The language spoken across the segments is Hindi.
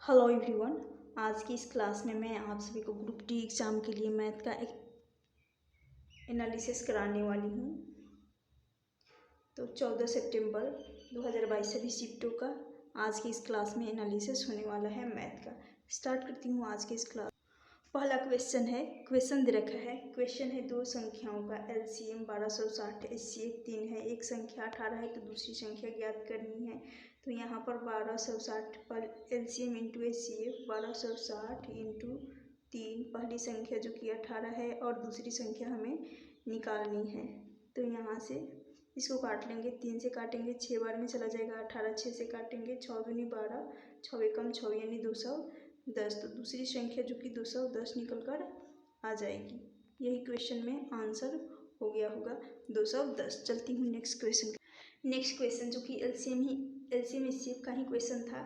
Hello everyone. आज की इस क्लास में मैं आप सभी को ग्रुप डी एग्ज़ाम के लिए मैथ का एक एनालिसिस कराने वाली हूँ। तो 14 सितंबर 2022 से भी शिफ्टों का आज की इस क्लास में एनालिसिस होने वाला है मैथ का। स्टार्ट करती हूँ आज की इस क्लास। पहला क्वेश्चन है, क्वेश्चन दे रखा है। क्वेश्चन है दो संख्याओं का एलसीएम 1260 एचसीएफ 3 है। एक संख्या 18 है तो दूसरी संख्या ज्ञात करनी है। तो यहाँ पर 1260 पर एलसीएम इंटू एचसीएफ 1260 इंटू 3, पहली संख्या जो कि 18 है और दूसरी संख्या हमें निकालनी है। तो यहाँ से इसको काट लेंगे, 3 से काटेंगे 6 बार में चला जाएगा। 18 6 से काटेंगे 6 दूनी 12, 6 एकम 6 यानी 210। तो दूसरी संख्या जो कि 210 निकल कर आ जाएगी। यही क्वेश्चन में आंसर हो गया होगा 210। चलती हूँ नेक्स्ट क्वेश्चन। नेक्स्ट क्वेश्चन जो कि एलसीएम एचसीएफ का ही क्वेश्चन था।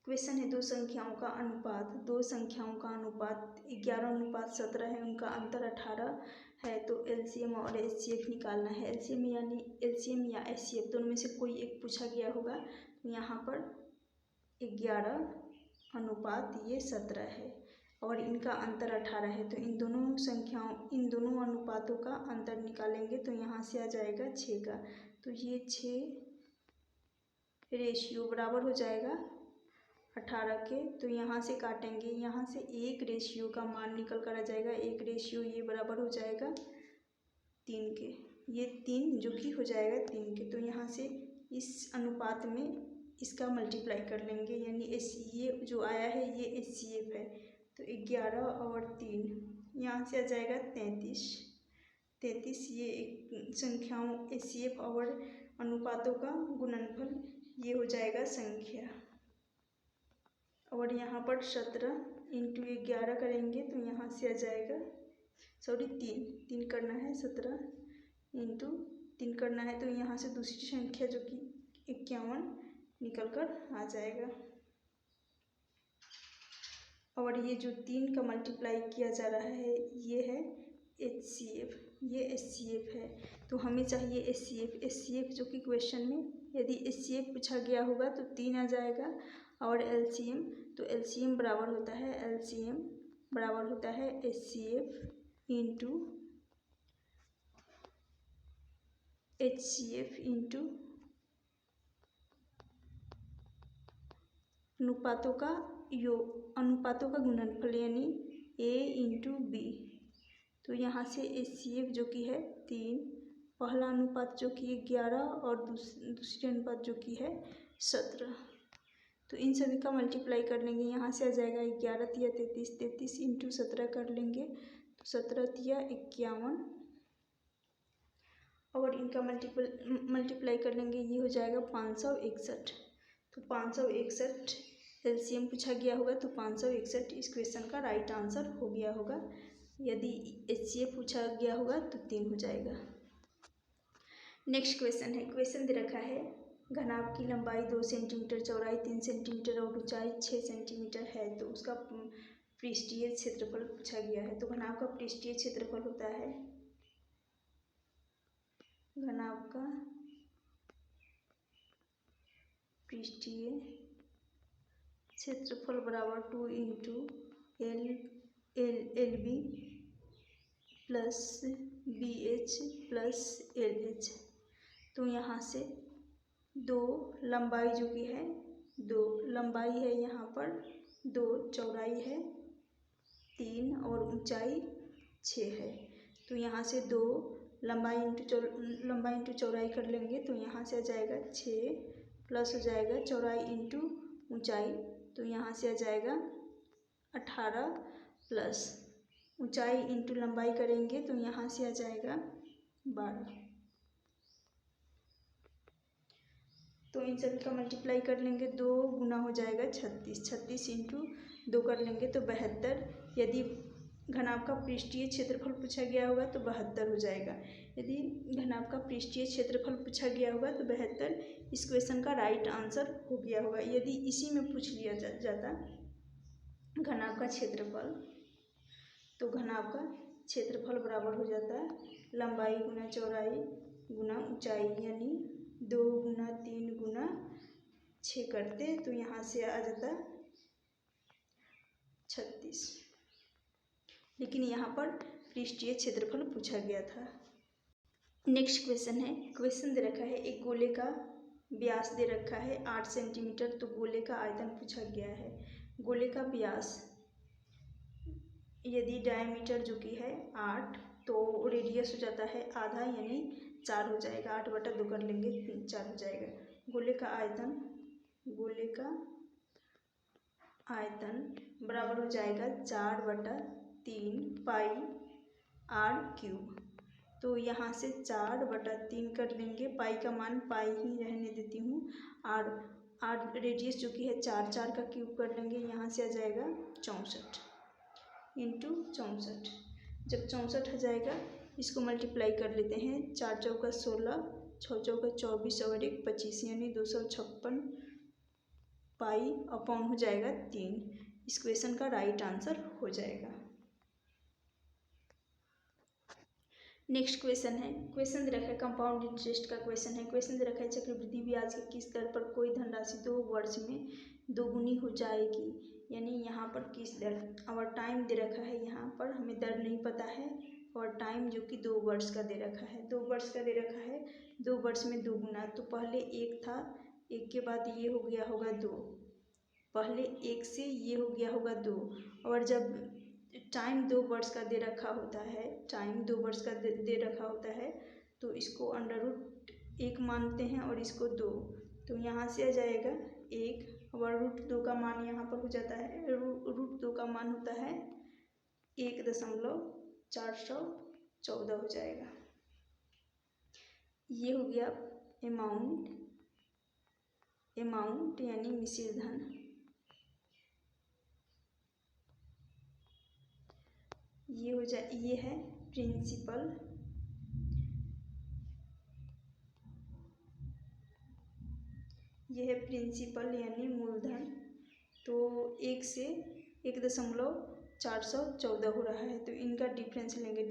क्वेश्चन है दो संख्याओं का अनुपात। दो संख्याओं का अनुपात 11:17 है, उनका अंतर 18 है। तो एलसीएम और एचसीएफ निकालना है। एलसीएम या एचसीएफ दोनों में से कोई एक पूछा गया होगा। तो यहाँ पर 11:17 है और इनका अंतर 18 है। तो इन दोनों अनुपातों का अंतर निकालेंगे तो यहाँ से आ जाएगा 6 का। तो ये 6 रेशियो बराबर हो जाएगा 18 के। तो यहाँ से काटेंगे, यहाँ से एक रेशियो का मान निकल कर आ जाएगा। एक रेशियो ये बराबर हो जाएगा 3 के। ये 3 जो कि हो जाएगा 3 के। तो यहाँ से इस अनुपात में इसका मल्टीप्लाई कर लेंगे, यानी ये जो आया है ये एचसीएफ है। तो 11 और 3 यहाँ से आ जाएगा 33। ये एक संख्याओं एचसीएफ और अनुपातों का गुणनफल ये हो जाएगा संख्या। और यहाँ पर 17 इंटू 11 करेंगे तो यहाँ से आ जाएगा 3 करना है। 17 इंटू 3 करना है तो यहाँ से दूसरी संख्या जो कि 51 निकल कर आ जाएगा। और ये जो 3 का मल्टीप्लाई किया जा रहा है ये है एचसीएफ, ये एचसीएफ है। तो हमें चाहिए एचसीएफ जो कि क्वेश्चन में यदि एचसीएफ पूछा गया होगा तो 3 आ जाएगा। और एलसीएम, तो एलसीएम बराबर होता है एचसीएफ इंटू अनुपातों का गुणनफल यानी A इंटू बी। तो यहाँ से एचसीएफ जो कि है 3, पहला अनुपात जो कि 11 और दूसरी अनुपात जो कि है 17। तो इन सभी का मल्टीप्लाई कर लेंगे, यहाँ से आ जाएगा 11 तिया 33 इंटू 17 कर लेंगे तो 17 तिया 51 और इनका मल्टीप्लाई कर लेंगे, ये हो जाएगा 561। तो 561 एलसीएम पूछा गया होगा तो 561 इस क्वेश्चन का राइट आंसर हो गया होगा। यदि एचसीएफ पूछा गया होगा तो 3 हो जाएगा। नेक्स्ट क्वेश्चन है, क्वेश्चन दे रखा है घनाभ की लंबाई 2 सेंटीमीटर, चौड़ाई 3 सेंटीमीटर और ऊंचाई 6 सेंटीमीटर है। तो उसका पृष्ठीय क्षेत्रफल पूछा गया है। तो घनाभ का पृष्ठीय क्षेत्रफल होता है, घनाभ का पृष्ठीय क्षेत्रफल बराबर 2 into L B plus B H plus L H. तो यहाँ से 2 लंबाई जो कि है 2 लंबाई है, यहाँ पर 2 चौड़ाई है 3 और ऊंचाई 6 है। तो यहाँ से 2 लंबाई इंटू चौड़ाई कर लेंगे तो यहाँ से आ जाएगा 6 प्लस हो जाएगा चौड़ाई इंटू ऊंचाई। तो यहाँ से आ जाएगा 18 प्लस ऊंचाई इंटू लंबाई करेंगे तो यहाँ से आ जाएगा 12। तो इन सभी का मल्टीप्लाई कर लेंगे, 2 गुना हो जाएगा 36 इंटू 2 कर लेंगे तो 72। यदि घनाभ का पृष्ठीय क्षेत्रफल पूछा गया होगा तो 72 हो जाएगा। यदि घनाभ का पृष्ठीय क्षेत्रफल पूछा गया होगा तो 72 इस क्वेश्चन का राइट आंसर हो गया होगा। यदि इसी में पूछ लिया जाता घनाभ का क्षेत्रफल, तो घनाभ का क्षेत्रफल बराबर हो जाता है लंबाई गुना चौड़ाई गुना ऊंचाई, यानी 2 गुना 3 गुना 6 करते तो यहाँ से आ जाता 36। लेकिन यहाँ पर पृष्ठीय क्षेत्रफल पूछा गया था। नेक्स्ट क्वेश्चन है, क्वेश्चन दे रखा है एक गोले का व्यास दे रखा है 8 सेंटीमीटर, तो गोले का आयतन पूछा गया है। गोले का व्यास यदि डायमीटर जो कि है 8, तो रेडियस हो जाता है आधा यानी 4 हो जाएगा। 8/2 कर लेंगे 4 हो जाएगा। गोले का आयतन बराबर हो जाएगा 4/3 पाई r क्यूब। तो यहाँ से 4/3 कर लेंगे, पाई का मान पाई ही रहने देती हूँ। आर रेडियस जो कि है 4, 4 का क्यूब कर लेंगे, यहाँ से आ जाएगा 64 इंटू 64। जब 64 आ जाएगा इसको मल्टीप्लाई कर लेते हैं। 4 चौका 16, 6 चौका 24 और 1 25 यानी 256 पाई अपॉन हो जाएगा 3। इस क्वेश्चन का राइट आंसर हो जाएगा। नेक्स्ट क्वेश्चन है, क्वेश्चन दे रखा है कंपाउंड इंटरेस्ट का क्वेश्चन है। क्वेश्चन दे रखा है चक्रवृद्धि ब्याज की किस दर पर कोई धनराशि 2 वर्ष में दोगुनी हो जाएगी, यानी यहाँ पर किस दर। और टाइम दे रखा है, यहाँ पर हमें दर नहीं पता है, और टाइम जो कि 2 वर्ष का दे रखा है। 2 वर्ष का दे रखा है, 2 वर्ष में दोगुना, तो पहले 1 था, 1 के बाद ये हो गया होगा 2, पहले 1 से ये हो गया होगा 2, और जब टाइम 2 वर्ष का दे रखा होता है, टाइम 2 वर्ष का दे रखा होता है, तो इसको √1 मानते हैं और इसको 2, तो यहाँ से आ जाएगा 1 और √2 का मान यहाँ पर हो जाता है, √2 का मान होता है 1.414 हो जाएगा। ये हो गया अमाउंट यानी मिश्र धन। ये है प्रिंसिपल, यानी मूलधन। तो 1 से 1.414 हो रहा है, तो इनका डिफरेंस लेंगे,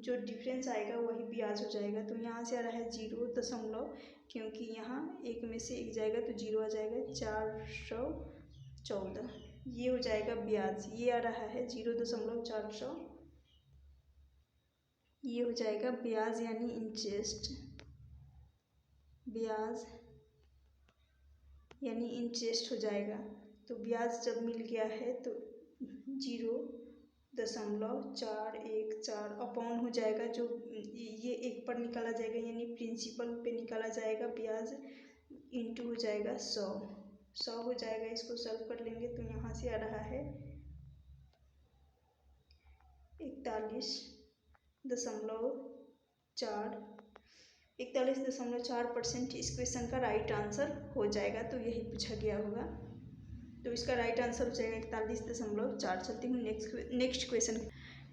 जो डिफरेंस आएगा वही ब्याज हो जाएगा। तो यहाँ से आ रहा है 0 क्योंकि यहाँ 1 में से 1 जाएगा तो 0 आ जाएगा, 414, ये हो जाएगा ब्याज। ये आ रहा है 0.400, ये हो जाएगा ब्याज यानी इंटरेस्ट, ब्याज यानी इंटरेस्ट हो जाएगा। तो ब्याज जब मिल गया है तो 0.414 अपॉन हो जाएगा, जो ये 1 पर निकाला जाएगा यानी प्रिंसिपल पे निकाला जाएगा, ब्याज इंटू हो जाएगा 100 हो जाएगा। इसको सॉल्व कर लेंगे तो यहाँ से आ रहा है 41.4% इस क्वेश्चन का राइट आंसर हो जाएगा। तो यही पूछा गया होगा, तो इसका राइट आंसर हो जाएगा 41.4। चलती हूँ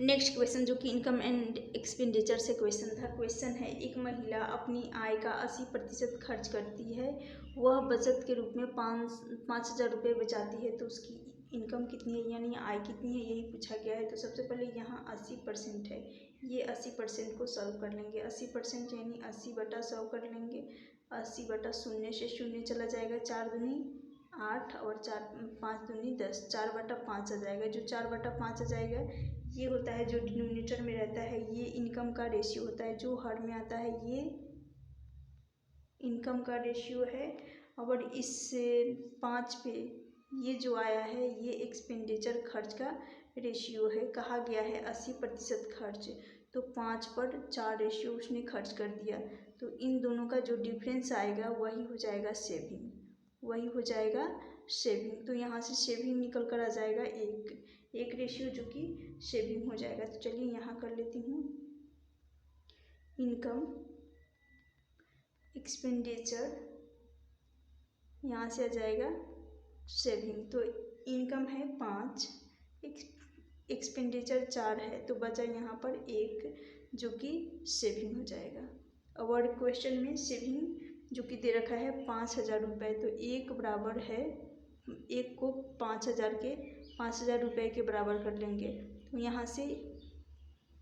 नेक्स्ट क्वेश्चन जो कि इनकम एंड एक्सपेंडिचर से क्वेश्चन था। क्वेश्चन है, एक महिला अपनी आय का 80% खर्च करती है, वह बचत के रूप में 5,000 रुपये बचाती है, तो उसकी इनकम कितनी है यानी आय कितनी है, यही पूछा गया है। तो सबसे पहले यहाँ 80% है, ये 80% को सॉल्व कर लेंगे। 80% यानी 80/100 कर लेंगे। 80/0 से 0 चला जाएगा, 4 दूनी 8 और 5 दूनी 10, 4/5 आ जाएगा। जो 4/5 आ जाएगा ये होता है जो डिनोमिनेटर में रहता है, ये इनकम का रेशियो होता है। जो हर में आता है ये इनकम का रेशियो है, और इस 5 पे ये जो आया है ये एक्सपेंडिचर खर्च का रेशियो है। कहा गया है 80% खर्च, तो 5/4 रेशियो उसने खर्च कर दिया, तो इन दोनों का जो डिफरेंस आएगा वही हो जाएगा सेविंग, तो यहाँ से सेविंग निकल कर आ जाएगा एक रेशियो जो कि सेविंग हो जाएगा। तो चलिए यहाँ कर लेती हूँ, इनकम एक्सपेंडिचर, यहाँ से आ जाएगा सेविंग। तो इनकम है 5, एक्सपेंडिचर 4 है, तो बचा यहाँ पर 1 जो कि सेविंग हो जाएगा। और क्वेश्चन में सेविंग जो कि दे रखा है 5,000 रुपये, तो 1 बराबर है 1 को 5,000 रुपये के बराबर कर लेंगे। तो यहाँ से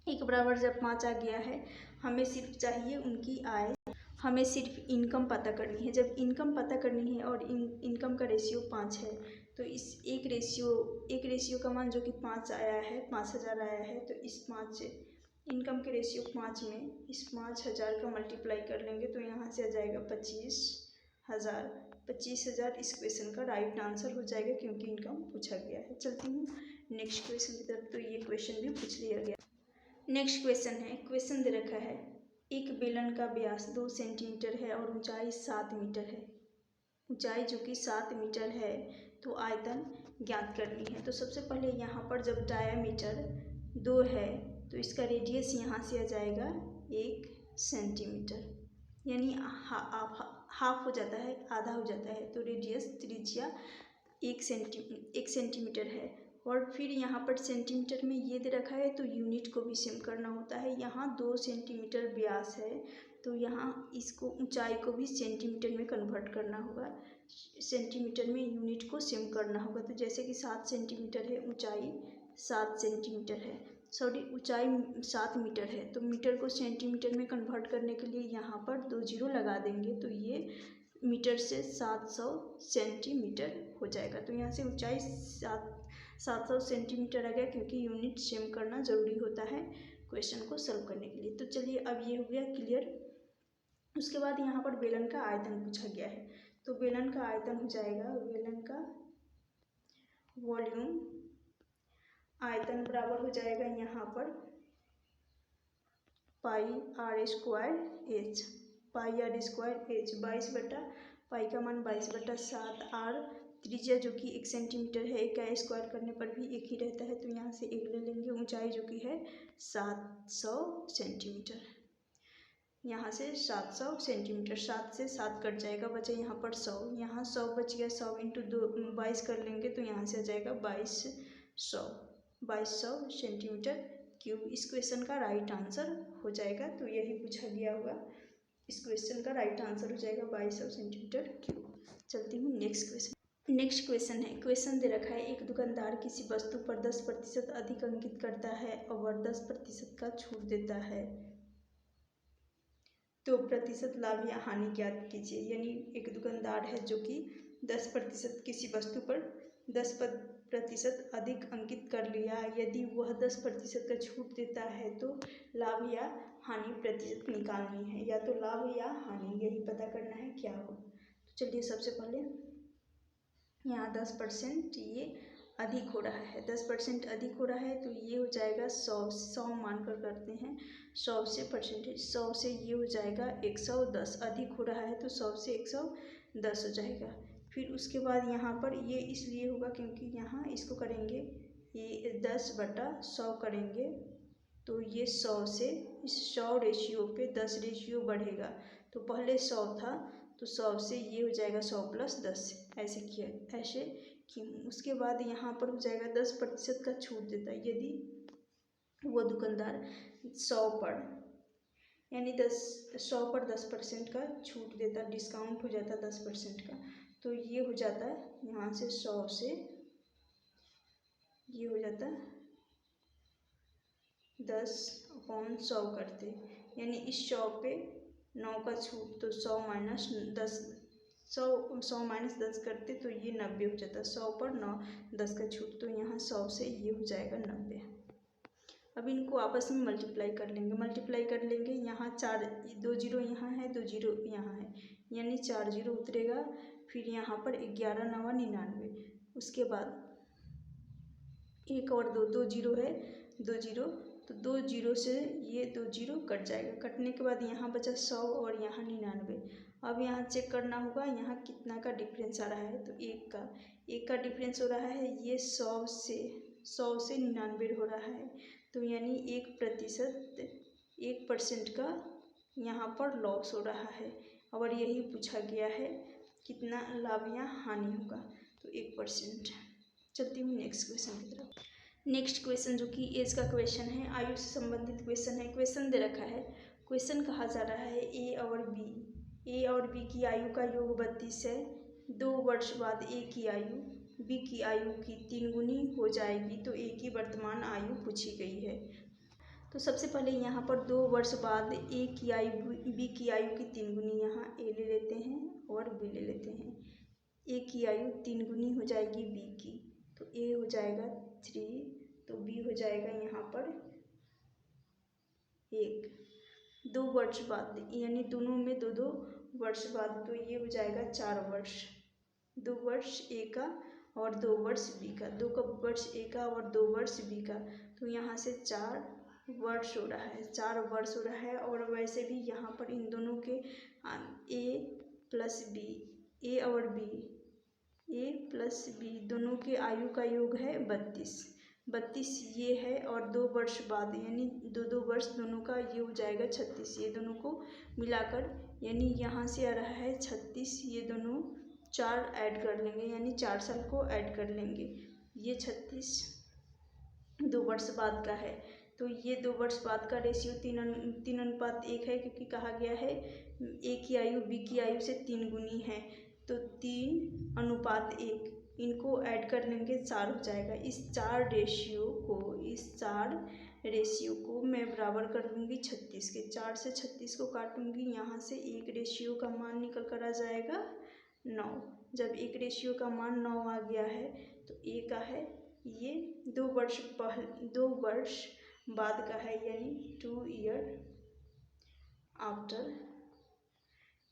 1 बराबर जब 5 आ गया है, हमें सिर्फ चाहिए उनकी आय, हमें सिर्फ इनकम पता करनी है। जब इनकम पता करनी है और इनकम का रेशियो 5 है तो इस एक रेशियो का मान जो कि 5 आया है, 5000 आया है, तो इस 5 इनकम के रेशियो 5 में इस 5000 का मल्टीप्लाई कर लेंगे तो यहाँ से आ जाएगा 25,000। 25,000 इस क्वेश्चन का राइट आंसर हो जाएगा क्योंकि इनकम पूछा गया है। चलती हूँ नेक्स्ट क्वेश्चन की तरफ। तो ये क्वेश्चन भी पूछ लिया गया। नेक्स्ट क्वेश्चन है, क्वेश्चन दे रखा है एक बेलन का व्यास 2 सेंटीमीटर है और ऊंचाई 7 मीटर है। ऊंचाई जो कि 7 मीटर है तो आयतन ज्ञात करनी है। तो सबसे पहले यहाँ पर जब डायामीटर 2 है तो इसका रेडियस यहाँ से आ जाएगा 1 सेंटीमीटर, यानी हाफ हो जाता है, आधा हो जाता है। तो रेडियस त्रिज्या 1 सेंटीमीटर है। और फिर यहाँ पर सेंटीमीटर में ये दे रखा है तो यूनिट को भी सेम करना होता है। यहाँ 2 सेंटीमीटर व्यास है तो यहाँ इसको ऊंचाई को भी सेंटीमीटर में कन्वर्ट करना होगा, सेंटीमीटर में यूनिट को सेम करना होगा। तो जैसे कि 7 सेंटीमीटर है, ऊंचाई 7 सेंटीमीटर है, सॉरी ऊंचाई 7 मीटर है, तो मीटर को सेंटीमीटर में कन्वर्ट करने के लिए यहाँ पर 2 जीरो लगा देंगे तो ये मीटर से 700 सेंटीमीटर हो जाएगा। तो यहाँ से ऊंचाई 700 सेंटीमीटर आ गया क्योंकि यूनिट सेम करना ज़रूरी होता है क्वेश्चन को सॉल्व करने के लिए। तो चलिए अब ये हो गया क्लियर। उसके बाद यहाँ पर बेलन का आयतन पूछा गया है। तो बेलन का आयतन हो जाएगा, बेलन का वॉल्यूम आयतन बराबर हो जाएगा यहाँ पर pi r square h, pi r square h 22 pi का मान 22/7 आर, त्रिज्या जो कि 1 सेंटीमीटर है, एक का स्क्वायर करने पर भी एक ही रहता है तो यहाँ से 1 ले लेंगे। ऊंचाई जो कि है 700 सेंटीमीटर, यहाँ से 700 सेंटीमीटर, 7 से 7 कट जाएगा, बचा यहाँ पर 100, यहाँ 100 बच गया, 100 इंटू 22 कर लेंगे तो यहाँ से आ जाएगा 2200 सेंटीमीटर क्यूब। इस क्वेश्चन का राइट आंसर हो जाएगा। तो यही पूछा गया होगा, इस क्वेश्चन का राइट आंसर हो जाएगा 2200 सेंटीमीटर क्यूब। चलती हूँ नेक्स्ट क्वेश्चन। नेक्स्ट क्वेश्चन है, क्वेश्चन दे रखा है एक दुकानदार किसी वस्तु पर 10% अधिक अंकित करता है और 10% का छूट देता है तो प्रतिशत लाभ या हानि ज्ञात कीजिए। यानी एक दुकानदार है जो कि 10% किसी वस्तु पर 10% अधिक अंकित कर लिया, यदि वह 10% का छूट देता है तो लाभ या हानि प्रतिशत निकालनी है, या तो लाभ या हानि यही पता करना है क्या हो। तो चलिए सबसे पहले यहाँ 10% ये अधिक हो रहा है, 10% अधिक हो रहा है तो ये हो जाएगा 100 मान कर करते हैं, 100 से परसेंटेज, 100 से ये हो जाएगा 110, अधिक हो रहा है तो 100 से 110 हो जाएगा। फिर उसके बाद यहाँ पर ये इसलिए होगा क्योंकि यहाँ इसको करेंगे, ये 10/100 करेंगे तो ये 100 से इस 100 रेशियो पे 10 रेशियो बढ़ेगा। तो पहले 100 था तो 100 से ये हो जाएगा 100 + 10, ऐसे किया, ऐसे कि उसके बाद यहाँ पर हो जाएगा 10% का छूट देता है। यदि वो दुकानदार 100 पर यानी 100 पर 10% का छूट देता, डिस्काउंट हो जाता 10% का, तो ये हो जाता है यहाँ से 100 से ये हो जाता 10/100 करते, यानी इस 100 पे 9 का छूट तो 100 - 10, 100 - 10 करते तो ये 90 हो जाता, 100 पर 9 10 का छूट, तो यहाँ 100 से ये हो जाएगा 90। अब इनको आपस में मल्टीप्लाई कर लेंगे, यहाँ 2 जीरो यहाँ है, 2 जीरो यहाँ है, यानी 4 जीरो उतरेगा। फिर यहाँ पर 11 × 9 = 99, उसके बाद 1 और 2 जीरो है, 2 जीरो, तो 2 जीरो से ये 2 जीरो कट जाएगा, कटने के बाद यहाँ बचा 100 और यहाँ 99। अब यहाँ चेक करना होगा यहाँ कितना का डिफरेंस आ रहा है, तो 1 का डिफरेंस हो रहा है, ये 100 से 99 हो रहा है, तो यानी 1% का यहाँ पर लॉस हो रहा है। और यही पूछा गया है कितना लाभ या हानि होगा, तो 1%। चलती हूँ नेक्स्ट क्वेश्चन की तरफ। नेक्स्ट क्वेश्चन जो कि एज का क्वेश्चन है, आयु से संबंधित क्वेश्चन है। क्वेश्चन दे रखा है, क्वेश्चन कहा जा रहा है ए और बी की आयु का योग 32 है, 2 वर्ष बाद ए की आयु बी की आयु की 3 गुनी हो जाएगी तो ए की वर्तमान आयु पूछी गई है। तो सबसे पहले यहाँ पर 2 वर्ष बाद ए की आयु बी की आयु की 3 गुनी यहाँ ए ले लेते हैं और बी ले लेते हैं। ए की आयु 3 गुनी हो जाएगी बी की, तो ए हो जाएगा 3, तो बी हो जाएगा यहाँ पर 1। 2 वर्ष बाद यानी दोनों में 2-2 वर्ष बाद, तो ये हो जाएगा 4 वर्ष। 2 वर्ष ए का और 2 वर्ष बी का, 2 का वर्ष ए का और 2 वर्ष बी का, तो यहाँ से 4 वर्ष हो रहा है, 4 वर्ष हो रहा है। और वैसे भी यहाँ पर इन दोनों के ए प्लस बी, ए और बी, ए प्लस बी दोनों के आयु का योग है 32 ये है। और 2 वर्ष बाद यानी 2-2 वर्ष दोनों का ये हो जाएगा 36, ये दोनों को मिलाकर यानी यहाँ से आ रहा है 36, ये दोनों 4 ऐड कर लेंगे यानी 4 साल को ऐड कर लेंगे। ये 36 2 वर्ष बाद का है, तो ये 2 वर्ष बाद का रेशियो 3:1 है, क्योंकि कहा गया है ए की आयु बी की आयु से 3 गुनी है, तो 3:1 इनको ऐड कर लेंगे 4 हो जाएगा। इस 4 रेशियो को मैं बराबर कर लूँगी 36 के, 4 से 36 को काटूँगी, यहाँ से एक रेशियो का मान निकल कर आ जाएगा 9। जब एक रेशियो का मान 9 आ गया है तो ए का है ये 2 वर्ष बाद का है यानी 2 ईयर आफ्टर,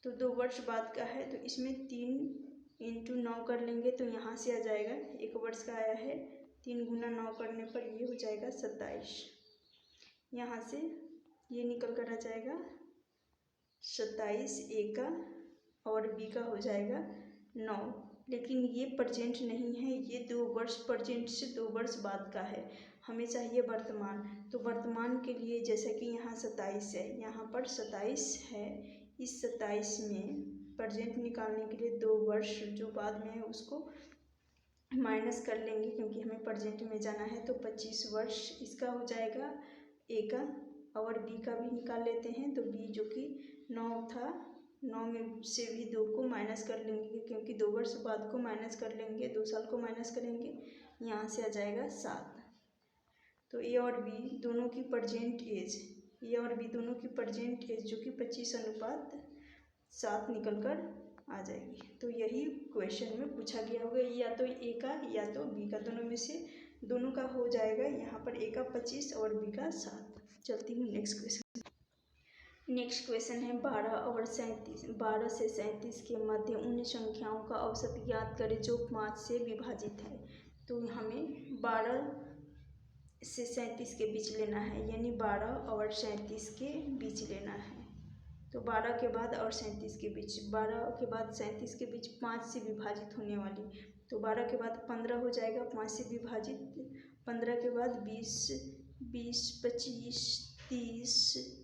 तो 2 वर्ष बाद का है, तो इसमें 3 × 9 कर लेंगे तो यहाँ से आ जाएगा 1 वर्ष का आया है, 3 × 9 करने पर ये हो जाएगा 27। यहाँ से ये निकल कर आ जाएगा 27 ए का और बी का हो जाएगा 9, लेकिन ये प्रेजेंट नहीं है, ये 2 वर्ष प्रेजेंट से 2 वर्ष बाद का है, हमें चाहिए वर्तमान। तो वर्तमान के लिए जैसा कि यहाँ 27 है, यहाँ पर 27 है, इस 27 में प्रेजेंट निकालने के लिए 2 वर्ष जो बाद में है उसको माइनस कर लेंगे, क्योंकि हमें प्रेजेंट में जाना है, तो 25 वर्ष इसका हो जाएगा ए का, और बी का भी निकाल लेते हैं। तो बी जो कि 9 था, 9 में से भी 2 को माइनस कर लेंगे, क्योंकि 2 वर्ष बाद को माइनस कर लेंगे, 2 साल को माइनस करेंगे, यहाँ से आ जाएगा 7। तो ए और बी दोनों की प्रेजेंट एज जो कि 25:7 निकल कर आ जाएगी। तो यही क्वेश्चन में पूछा गया होगा, या तो ए का या तो बी का, दोनों में से दोनों का हो जाएगा। यहाँ पर ए का 25 और बी का 7। चलती हूँ नेक्स्ट क्वेश्चन। नेक्स्ट क्वेश्चन है 12 और 37। 12 से 37 के मध्य उन संख्याओं का औसत ज्ञात करें जो 5 से विभाजित है। तो हमें 12 से 37 के बीच लेना है, यानी 12 और 37 के बीच लेना है। तो 12 के बाद और 37 के बीच, 12 के बाद 37 के बीच 5 से विभाजित होने वाली, तो 12 के बाद 15 हो जाएगा 5 से विभाजित, 15 के बाद 20, 25, 30,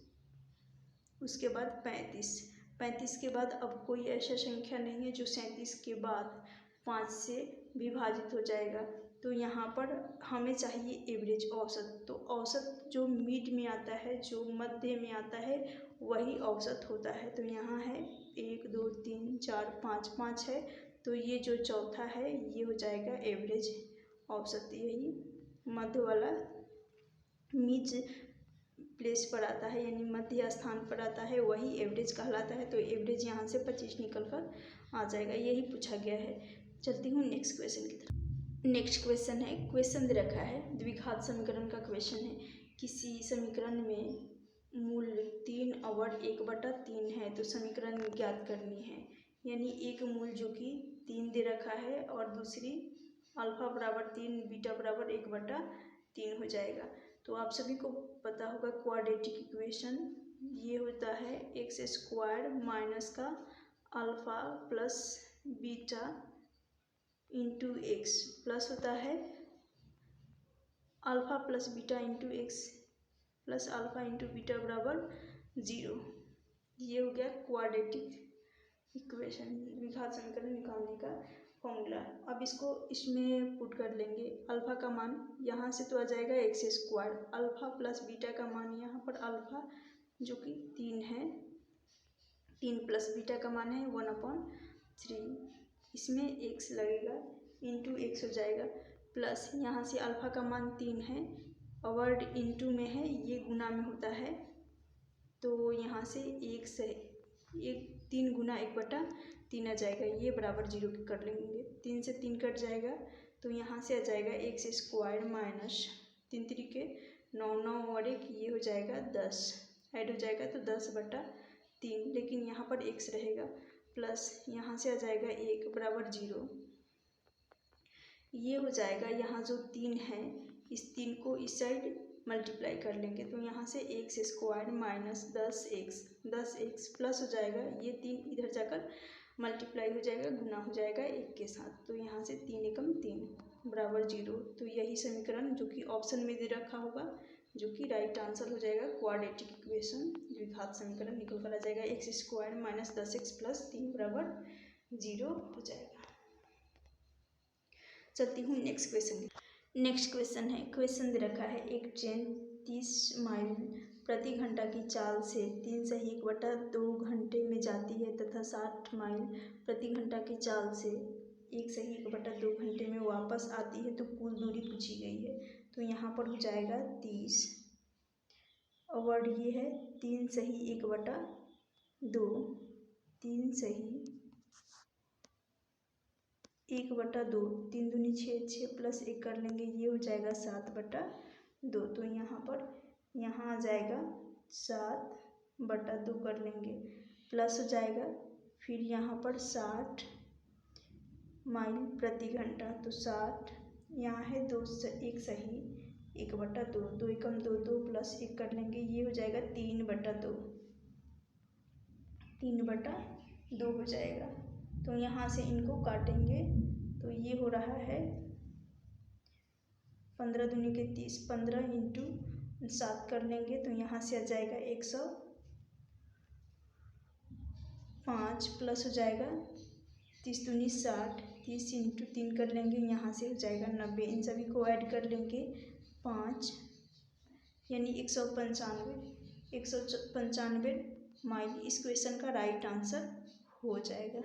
उसके बाद 35 के बाद अब कोई ऐसा संख्या नहीं है जो 37 के बाद 5 से विभाजित हो जाएगा। तो यहाँ पर हमें चाहिए एवरेज, औसत। तो औसत जो मिड में आता है, जो मध्य में आता है, वही औसत होता है। तो यहाँ है 1 2 3 4 5, 5 है, तो ये जो चौथा है ये हो जाएगा एवरेज, औसत। यही मध्य वाला मिड प्लेस पर आता है, यानी मध्य स्थान पर आता है, वही एवरेज कहलाता है। तो एवरेज यहाँ से 25 निकल कर आ जाएगा, यही पूछा गया है। चलती हूँ नेक्स्ट क्वेश्चन की तरफ। नेक्स्ट क्वेश्चन है, क्वेश्चन दे रखा है द्विघात समीकरण का क्वेश्चन है। किसी समीकरण में मूल 3 और 1/3 है, तो समीकरण ज्ञात करनी है। यानी एक मूल जो कि 3 दे रखा है और दूसरी अल्फा बराबर 3 बीटा बराबर 1/3 हो जाएगा। तो आप सभी को पता होगा क्वाड्रेटिक इक्वेशन ये होता है x² माइनस का alpha plus beta into x, plus होता है alpha plus beta into x plus alpha into beta बराबर 0। ये हो गया क्वाड्रेटिक इक्वेशन, द्विघात समीकरण निकालने का फॉर्मूला। अब इसको इसमें पुट कर लेंगे। अल्फा का मान यहाँ से तो आ जाएगा x², अल्फा प्लस बीटा का मान यहाँ पर अल्फा जो कि 3 है, 3 प्लस बीटा का मान है 1/3, इसमें x लगेगा इंटू x हो जाएगा, प्लस यहाँ से अल्फा का मान 3 है अवर्ड इनटू में है, ये गुना में होता है, तो यहाँ से 3 गुना 1/3 आ जाएगा, ये बराबर 0 कर लेंगे। 3 से 3 कट जाएगा, तो यहाँ से आ जाएगा x² माइनस 3 3 9 9 और 1, ये हो जाएगा 10, ऐड हो जाएगा तो 10/3, लेकिन यहाँ पर x रहेगा, प्लस यहाँ से आ जाएगा 1 बराबर 0, ये हो जाएगा। यहाँ जो 3 है, इस 3 को इस साइड मल्टीप्लाई कर लेंगे, तो यहाँ से x² माइनस 10x प्लस हो जाएगा, ये 3 इधर जाकर मल्टीप्लाई हो जाएगा, गुना हो जाएगा 1 के साथ, तो यहाँ से 3 एकम 3 बराबर 0। तो यही समीकरण जो कि ऑप्शन में दे रखा होगा, जो कि राइट आंसर हो जाएगा क्वाड्रेटिक इक्वेशन, द्विघात समीकरण निकल कर आ जाएगा x² माइनस 10x प्लस 3 बराबर 0 हो जाएगा। चलती हूँ नेक्स्ट क्वेश्चन। नेक्स्ट क्वेश्चन है, क्वेश्चन दे रखा है एक ट्रेन 30 माइल प्रति घंटा की चाल से 3 सही 1/2 घंटे में जाती है तथा 60 माइल प्रति घंटा की चाल से 1 सही 1/2 घंटे में वापस आती है, तो कुल दूरी पूछी गई है। तो यहाँ पर हो जाएगा 30, वर्ड ये है 3 सही 1/2, 3 सही 1/2, 3 दूनी 6, 6 प्लस 1 कर लेंगे, ये हो जाएगा 7/2। तो यहाँ आ जाएगा 7/2 कर लेंगे, प्लस हो जाएगा, फिर यहाँ पर 60 माइल प्रति घंटा, तो 60 यहाँ है 1 सही 1/2, 2 एकम 2 2 प्लस 1 कर लेंगे, ये हो जाएगा 3/2 हो जाएगा। तो यहाँ से इनको काटेंगे, तो ये हो रहा है 15 दूनी के 30, 15 × 7 कर लेंगे, तो यहाँ से आ जाएगा 105 प्लस हो जाएगा 30 दूनी 60, 30 × 3 कर लेंगे, यहाँ से हो जाएगा 90, इन सभी को ऐड कर लेंगे 5 यानी 195 माइल इस क्वेश्चन का राइट आंसर हो जाएगा।